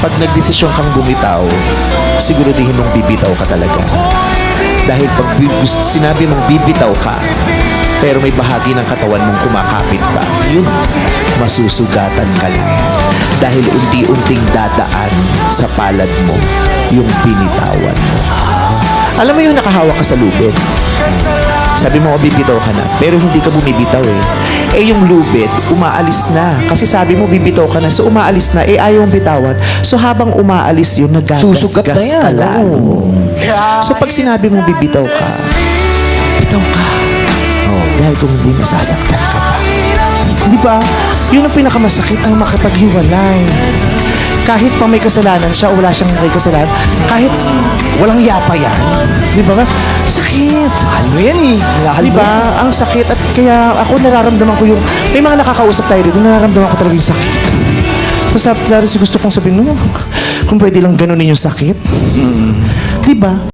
pag nagdesisyon kang bumitaw, siguraduhin mong bibitaw ka talaga. Dahil pag sinabi mong bibitaw ka, pero may bahagi ng katawan mong kumakapit pa, yun, masusugatan ka lang. Dahil unti-unting dadaan sa palad mo yung binitawan mo. Alam mo yung nakahawak ka sa lubid? Sabi mo, bibitaw ka na, pero hindi ka bumibitaw eh. Eh yung lubid, umaalis na. Kasi sabi mo, bibitaw ka na, so umaalis na, eh ayaw mong bitawan. So habang umaalis yun, Susugat na nagagasgas yan, ka lalo. So pag sinabi mong bibitaw ka, bitaw ka. Oh, dahil kung hindi, masasaktan ka pa. Di ba? Yun ang pinakamasakit, ang makipaghiwalay. Kahit pa may kasalanan siya o wala siyang may kasalanan, kahit walang yapa yan, di ba? Sakit. Ano yan eh? Di ba? Ang sakit. At kaya ako nararamdaman ko yung, may mga nakakausap tayo rito, nararamdaman ko talaga yung sakit. So, gusto kong sabihin, no, kung pwede lang ganunin yung sakit. Di ba?